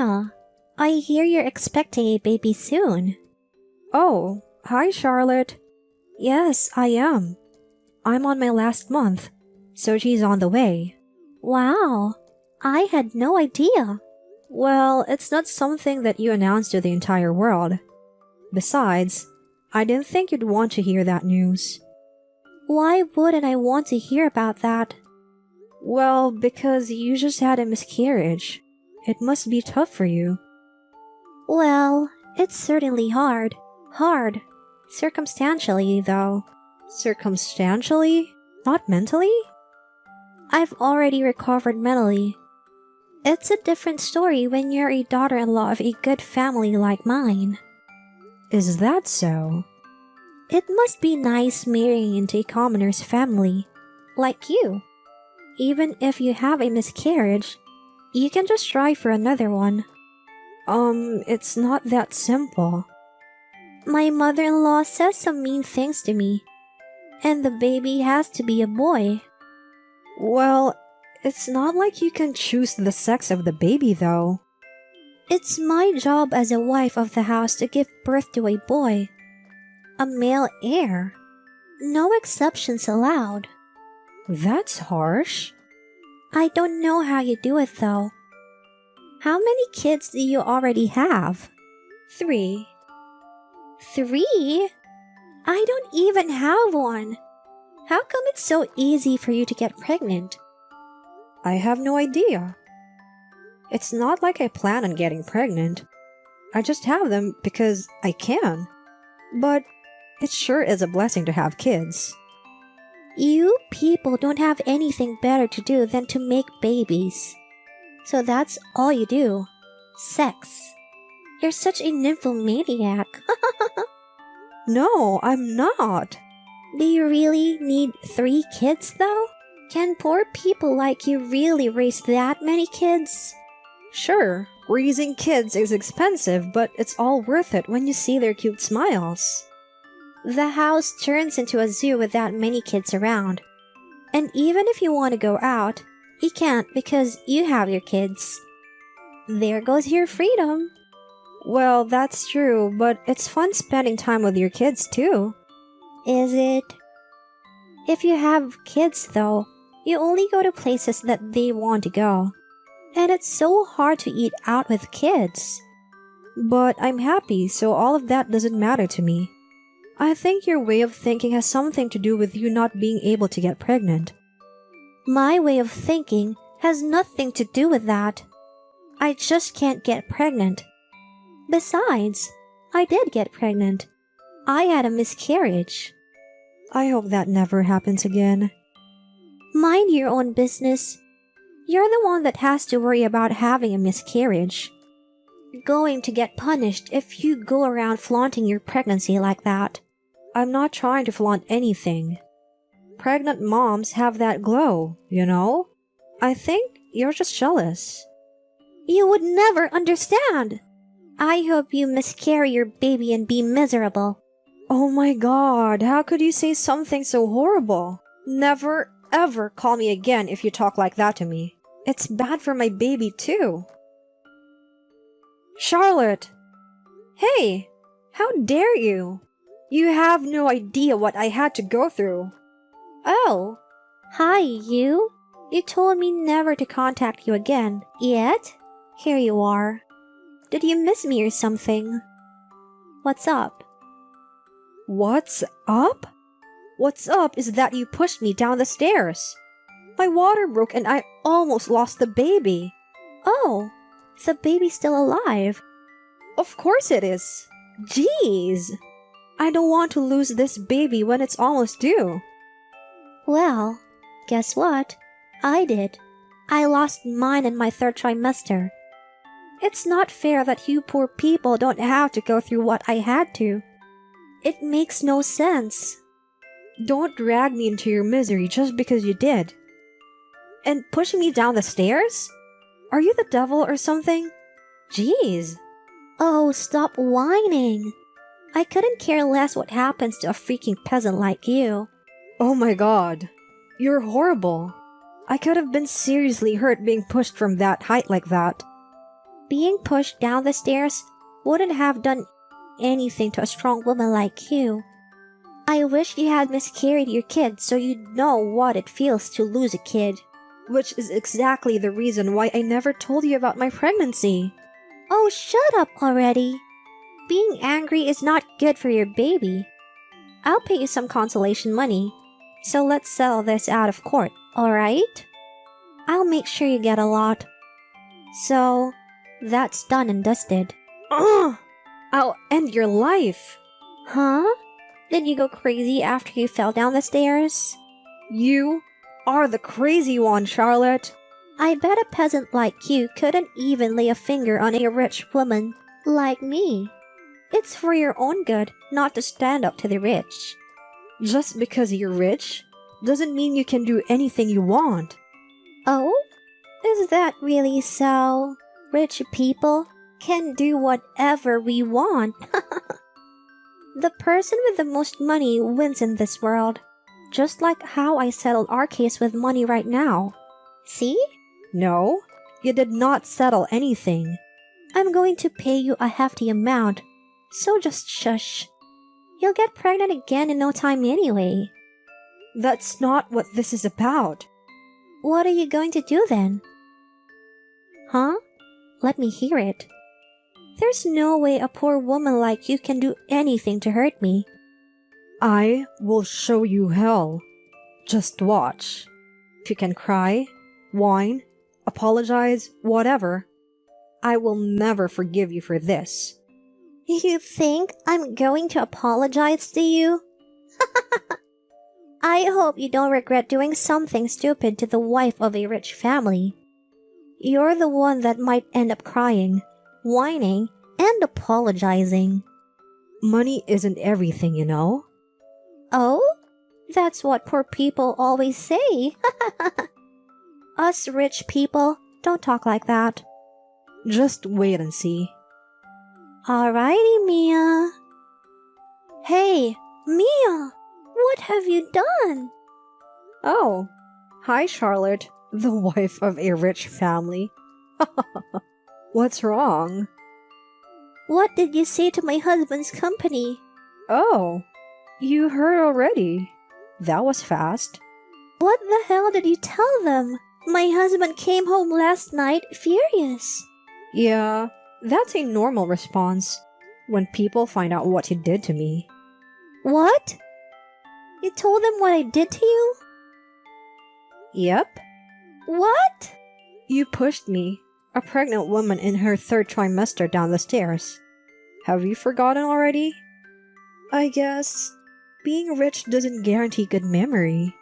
Mia, I hear you're expecting a baby soon. Oh, hi Charlotte. Yes, I am. I'm on my last month, so she's on the way. Wow, I had no idea. Well, it's not something that you announce to the entire world. Besides, I didn't think you'd want to hear that news. Why wouldn't I want to hear about that? Well, because you just had a miscarriage. It must be tough for you. Well, it's certainly hard. Hard. Circumstantially, though. Circumstantially? Not mentally? I've already recovered mentally. It's a different story when you're a daughter-in-law of a good family like mine. Is that so? It must be nice marrying into a commoner's family, like you. Even if you have a miscarriage, you can just try for another one. It's not that simple. My mother-in-law says some mean things to me, and the baby has to be a boy. Well, it's not like you can choose the sex of the baby, though. It's my job as a wife of the house to give birth to a boy. A male heir. No exceptions allowed. That's harsh. I don't know how you do it, though. How many kids do you already have? 3. 3? I don't even have one. How come it's so easy for you to get pregnant? I have no idea. It's not like I plan on getting pregnant. I just have them because I can. But it sure is a blessing to have kids. You people don't have anything better to do than to make babies. So that's all you do. Sex. You're such a nymphomaniac. No, I'm not. Do you really need 3 kids, though? Can poor people like you really raise that many kids? Sure, raising kids is expensive, but it's all worth it when you see their cute smiles. The house turns into a zoo with that many kids around. And even if you want to go out, you can't because you have your kids. There goes your freedom. Well, that's true, but it's fun spending time with your kids too. Is it? If you have kids, though, you only go to places that they want to go. And it's so hard to eat out with kids. But I'm happy, so all of that doesn't matter to me. I think your way of thinking has something to do with you not being able to get pregnant. My way of thinking has nothing to do with that. I just can't get pregnant. Besides, I did get pregnant. I had a miscarriage. I hope that never happens again. Mind your own business. You're the one that has to worry about having a miscarriage. You're going to get punished if you go around flaunting your pregnancy like that. I'm not trying to flaunt anything. Pregnant moms have that glow, you know? I think you're just jealous. You would never understand. I hope you miscarry your baby and be miserable. Oh my god, how could you say something so horrible? Never, ever call me again if you talk like that to me. It's bad for my baby too. Charlotte! Hey! How dare you? You have no idea what I had to go through. Oh, hi you. You told me never to contact you again, yet here you are. Did you miss me or something? What's up? What's up? What's up is that you pushed me down the stairs. My water broke and I almost lost the baby. Oh, the baby's still alive. Of course it is. Jeez. I don't want to lose this baby when it's almost due. Well, guess what? I did. I lost mine in my 3rd trimester. It's not fair that you poor people don't have to go through what I had to. It makes no sense. Don't drag me into your misery just because you did. And pushing me down the stairs? Are you the devil or something? Jeez. Oh, stop whining. I couldn't care less what happens to a freaking peasant like you. Oh my god. You're horrible. I could have been seriously hurt being pushed from that height like that. Being pushed down the stairs wouldn't have done anything to a strong woman like you. I wish you had miscarried your kid so you'd know what it feels to lose a kid. Which is exactly the reason why I never told you about my pregnancy. Oh, shut up already. Being angry is not good for your baby. I'll pay you some consolation money, so let's settle this out of court, alright? I'll make sure you get a lot. So, that's done and dusted. Ugh! I'll end your life. Huh? Did you go crazy after you fell down the stairs? You are the crazy one, Charlotte. I bet a peasant like you couldn't even lay a finger on a rich woman like me. It's for your own good not to stand up to the rich. Just because you're rich doesn't mean you can do anything you want. Oh? Is that really so? Rich people can do whatever we want. The person with the most money wins in this world. Just like how I settled our case with money right now. See? No, you did not settle anything. I'm going to pay you a hefty amount, so just shush. You'll get pregnant again in no time anyway. That's not what this is about. What are you going to do then? Huh? Let me hear it. There's no way a poor woman like you can do anything to hurt me. I will show you hell. Just watch. If you can cry, whine, apologize, whatever, I will never forgive you for this. You think I'm going to apologize to you? I hope you don't regret doing something stupid to the wife of a rich family. You're the one that might end up crying, whining, and apologizing. Money isn't everything, you know? Oh? That's what poor people always say. Us rich people don't talk like that. Just wait and see. Alrighty, Mia. Hey, Mia, what have you done? Oh, hi, Charlotte, the wife of a rich family. What's wrong? What did you say to my husband's company? Oh, you heard already. That was fast. What the hell did you tell them? My husband came home last night furious. Yeah, that's a normal response when people find out what you did to me. What? You told them what I did to you? Yep. What? You pushed me, a pregnant woman in her third trimester, down the stairs. Have you forgotten already? I guess being rich doesn't guarantee good memory.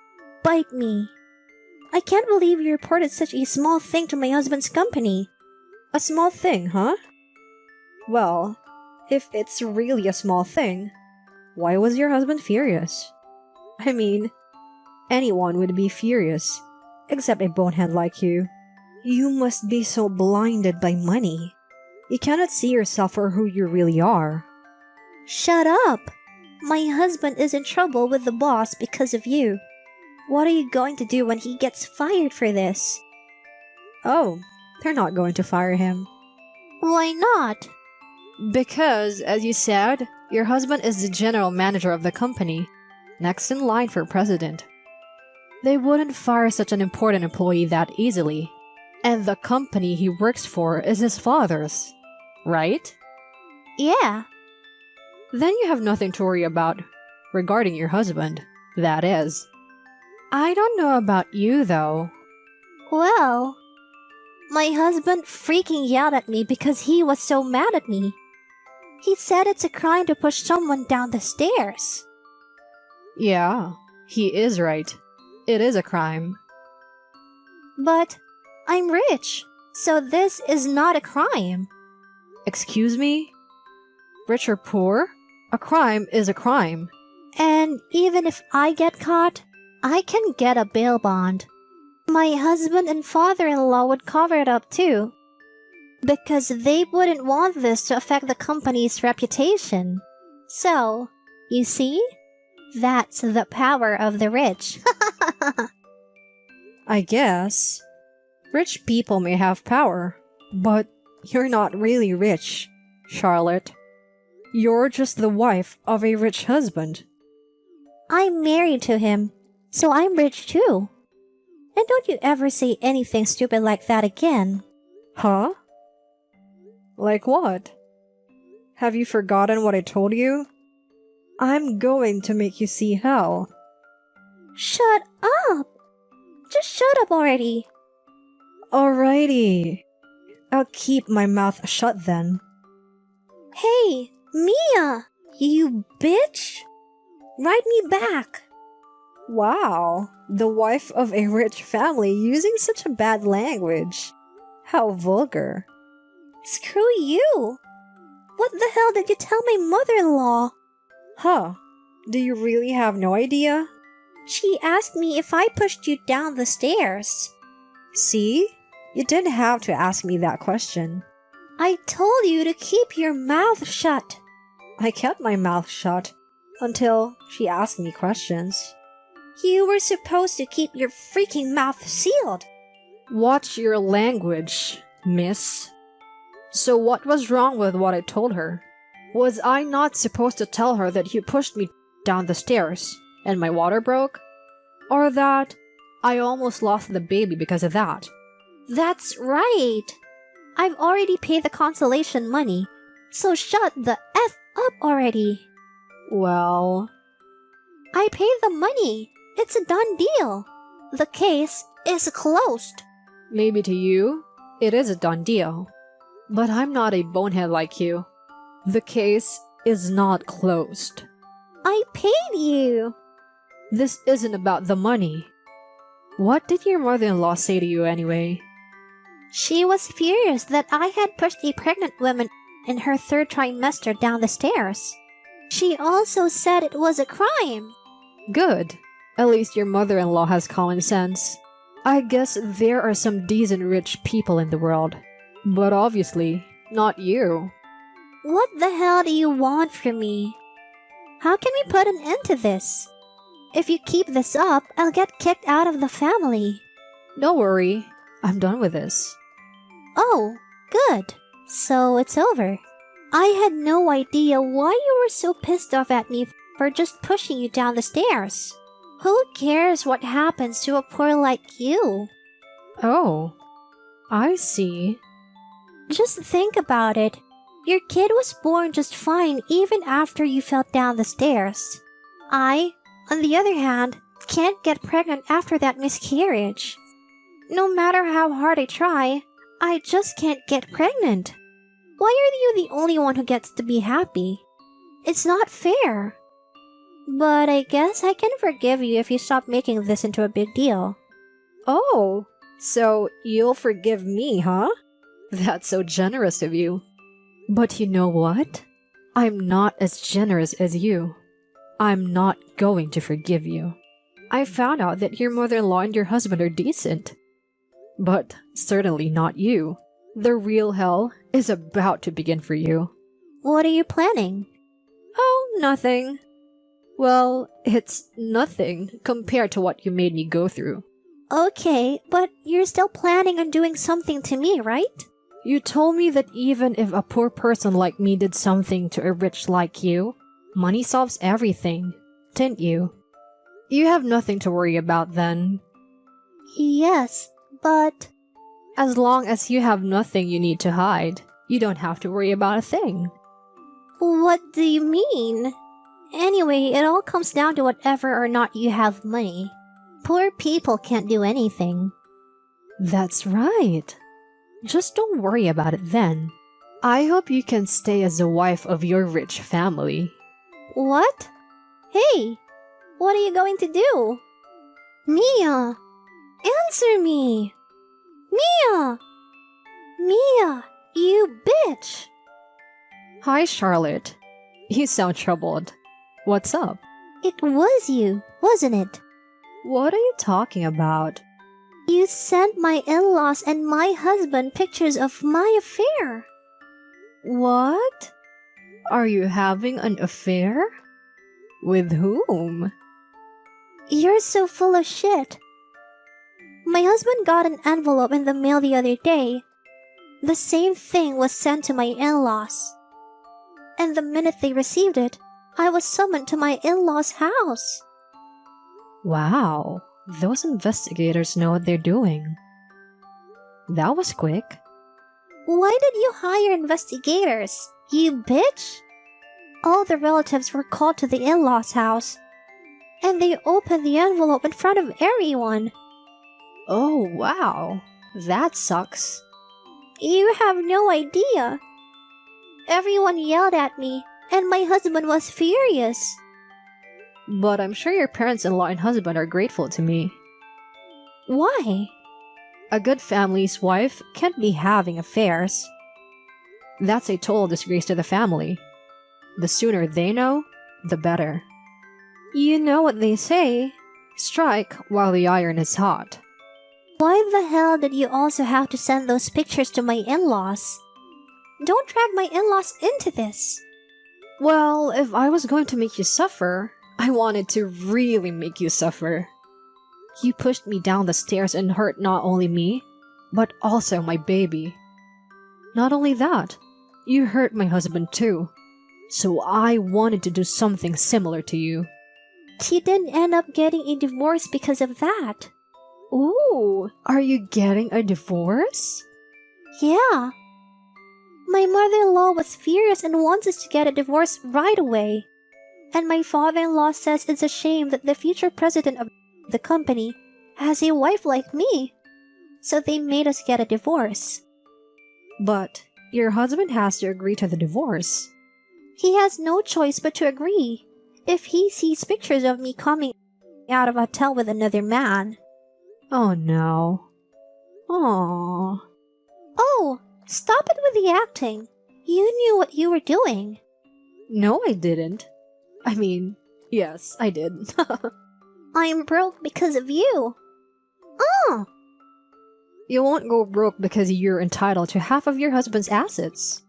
Bite me. I can't believe you reported such a small thing to my husband's company. A small thing, huh? Well, if it's really a small thing, why was your husband furious? I mean, anyone would be furious, except a bonehead like you. You must be so blinded by money. You cannot see yourself for who you really are. Shut up! My husband is in trouble with the boss because of you. What are you going to do when he gets fired for this? Oh, they're not going to fire him. Why not? Because, as you said, your husband is the general manager of the company, next in line for president. They wouldn't fire such an important employee that easily. And the company he works for is his father's, right? Yeah. Then you have nothing to worry about regarding your husband, that is. I don't know about you, though. Well, my husband freaking yelled at me because he was so mad at me. He said it's a crime to push someone down the stairs. Yeah, he is right. It is a crime. But I'm rich, so this is not a crime. Excuse me? Rich or poor? A crime is a crime. And even if I get caught, I can get a bail bond. My husband and father-in-law would cover it up too. Because they wouldn't want this to affect the company's reputation. So, you see? That's the power of the rich. I guess. Rich people may have power, but You're not really rich, Charlotte. You're just the wife of a rich husband. I'm married to him, so I'm rich too. And don't you ever say anything stupid like that again. Huh? Like what? Have you forgotten what I told you? I'm going to make you see hell. Shut up! Just shut up already. Alrighty. I'll keep my mouth shut then. Hey, Mia! You bitch! Write me back. Wow, the wife of a rich family using such a bad language. How vulgar. Screw you! What the hell did you tell my mother-in-law? Huh, do you really have no idea? She asked me if I pushed you down the stairs. See? You didn't have to ask me that question. I told you to keep your mouth shut. I kept my mouth shut until she asked me questions. You were supposed to keep your freaking mouth sealed. Watch your language, miss. So what was wrong with what I told her? Was I not supposed to tell her that you pushed me down the stairs and my water broke? Or that I almost lost the baby because of that? That's right. I've already paid the consolation money, so shut the F up already. Well, I paid the money. It's a done deal. The case is closed. maybe to you, it is a done deal. But I'm not a bonehead like you. The case is not closed. I paid you. This isn't about the money. What did your mother-in-law say to you anyway? She was furious that I had pushed a pregnant woman in her third trimester down the stairs. She also said it was a crime. Good. At least your mother-in-law has common sense. I guess there are some decent rich people in the world. But obviously, not you. What the hell do you want from me? How can we put an end to this? If you keep this up, I'll get kicked out of the family. Don't worry, I'm done with this. Oh, good. So it's over. I had no idea why you were so pissed off at me for just pushing you down the stairs. Who cares what happens to a poor like you? Oh, I see. Just think about it. Your kid was born just fine even after you fell down the stairs. I, on the other hand, can't get pregnant after that miscarriage. No matter how hard I try, I just can't get pregnant. Why are you the only one who gets to be happy? It's not fair. But I guess I can forgive you if you stop making this into a big deal. Oh, so you'll forgive me, huh? That's so generous of you. But you know what? I'm not as generous as you. I'm not going to forgive you. I found out that your mother-in-law and your husband are decent. But certainly not you. The real hell is about to begin for you. What are you planning? Oh, nothing. Well, it's nothing compared to what you made me go through. Okay, but you're still planning on doing something to me, right? You told me that even if a poor person like me did something to a rich like you, money solves everything, didn't you? You have nothing to worry about then. Yes, but... As long as you have nothing you need to hide, you don't have to worry about a thing. What do you mean? Anyway, it all comes down to whether or not you have money. Poor people can't do anything. That's right. Just don't worry about it then. I hope you can stay as the wife of your rich family. What? Hey, what are you going to do? Mia! Answer me! Mia! Mia, you bitch! Hi, Charlotte. You sound troubled. What's up? It was you, wasn't it? What are you talking about? You sent my in-laws and my husband pictures of my affair. What? Are you having an affair? With whom? You're so full of shit. My husband got an envelope in the mail the other day. the same thing was sent to my in-laws. And the minute they received it, I was summoned to my in-laws' house. Wow, those investigators know what they're doing. That was quick. Why did you hire investigators, you bitch? All the relatives were called to the in-laws' house, and they opened the envelope in front of everyone. Oh, wow. That sucks. You have no idea. Everyone yelled at me, and my husband was furious. But I'm sure your parents-in-law and husband are grateful to me. Why? A good family's wife can't be having affairs. That's a total disgrace to the family. The sooner they know, the better. You know what they say, strike while the iron is hot. Why the hell did you also have to send those pictures to my in-laws? Don't drag my in-laws into this. Well, if I was going to make you suffer, I wanted to really make you suffer. You pushed me down the stairs and hurt not only me, but also my baby. Not only that, you hurt my husband too. So I wanted to do something similar to you. You didn't end up getting a divorce because of that. Ooh, are you getting a divorce? Yeah. My mother-in-law was furious and wants us to get a divorce right away. And my father-in-law says it's a shame that the future president of the company has a wife like me. So they made us get a divorce. But your husband has to agree to the divorce. He has no choice but to agree if he sees pictures of me coming out of a hotel with another man. Oh no. Aww. Oh, stop it with the acting. You knew what you were doing. No, I didn't. I mean, yes, I did. I'm broke because of you. Oh! You won't go broke because you're entitled to half of your husband's assets.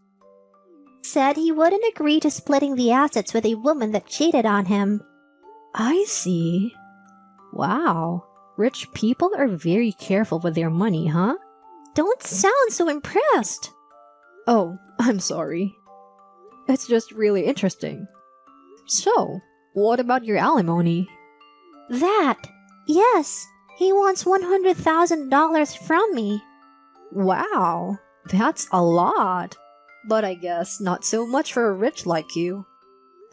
Said he wouldn't agree to splitting the assets with a woman that cheated on him. I see. Wow. Rich people are very careful with their money, huh? Don't sound so impressed. Oh, I'm sorry. It's just really interesting. So, what about your alimony? That. Yes, he wants $100,000 from me. Wow, that's a lot. But I guess not so much for a rich like you.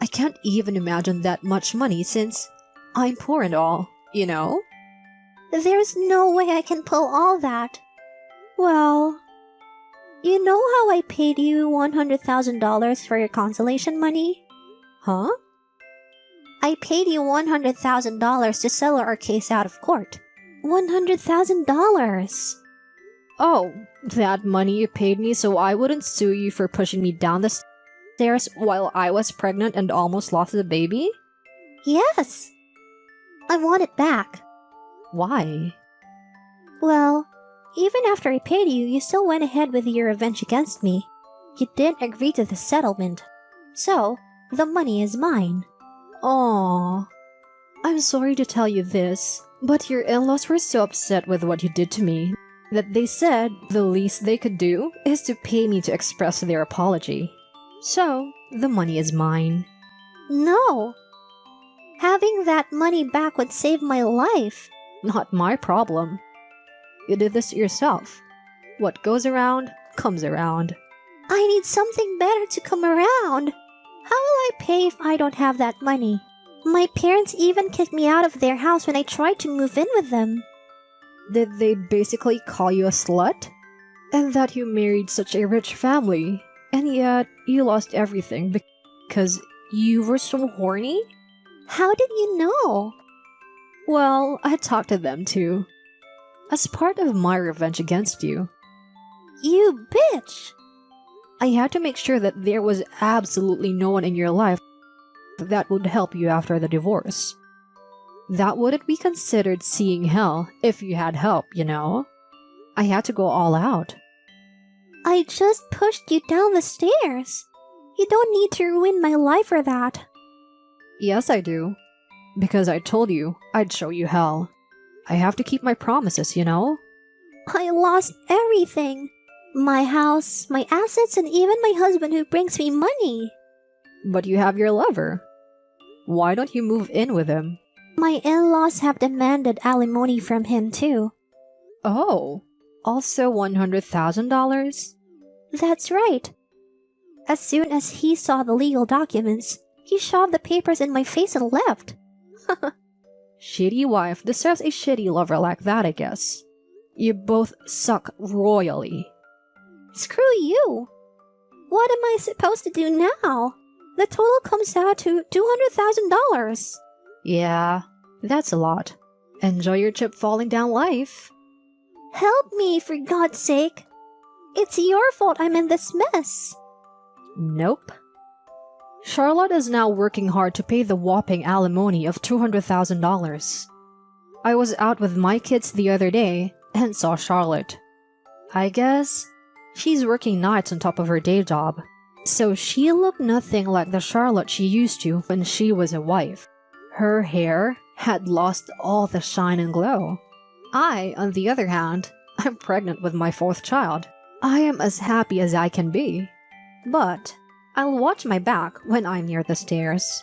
I can't even imagine that much money since I'm poor and all, you know? There's no way I can pull all that. Well, you know how I paid you $100,000 for your consolation money? huh? I paid you $100,000 to settle our case out of court. $100,000. Oh, that money you paid me so I wouldn't sue you for pushing me down the stairs while I was pregnant and almost lost the baby? Yes. I want it back. Why? Well, even after I paid you, you still went ahead with your revenge against me. You didn't agree to the settlement. So, the money is mine. Aww. I'm sorry to tell you this, but your in-laws were so upset with what you did to me that they said the least they could do is to pay me to express their apology. So, the money is mine. No. Having that money back would save my life. Not my problem. You did this to yourself. What goes around, comes around. I need something better to come around. How will I pay if I don't have that money? My parents even kicked me out of their house when I tried to move in with them. Did they basically call you a slut? And that you married such a rich family, and yet you lost everything because you were so horny? How did you know? Well, I talked to them too. As part of my revenge against you. You bitch! I had to make sure that there was absolutely no one in your life that would help you after the divorce. That wouldn't be considered seeing hell if you had help, you know? I had to go all out. I just pushed you down the stairs. You don't need to ruin my life for that. Yes, I do. Because I told you I'd show you hell. I have to keep my promises, you know? I lost everything. My house, my assets, and even my husband who brings me money. But you have your lover. Why don't you move in with him? My in-laws have demanded alimony from him too. Oh, also $100,000? That's right. As soon as he saw the legal documents, he shoved the papers in my face and left. Shitty wife deserves a shitty lover like that, I guess. You both suck royally. Screw you. What am I supposed to do now? The total comes out to $200,000. Yeah, that's a lot. Enjoy your chip falling down life. Help me, for God's sake. It's your fault I'm in this mess. Nope. Charlotte is now working hard to pay the whopping alimony of $200,000. I was out with my kids the other day and saw Charlotte. I guess she's working nights on top of her day job, so she looked nothing like the Charlotte she used to when she was a wife. Her hair had lost all the shine and glow. I, on the other hand, I'm pregnant with my 4th child. I am as happy as I can be. But I'll watch my back when I'm near the stairs.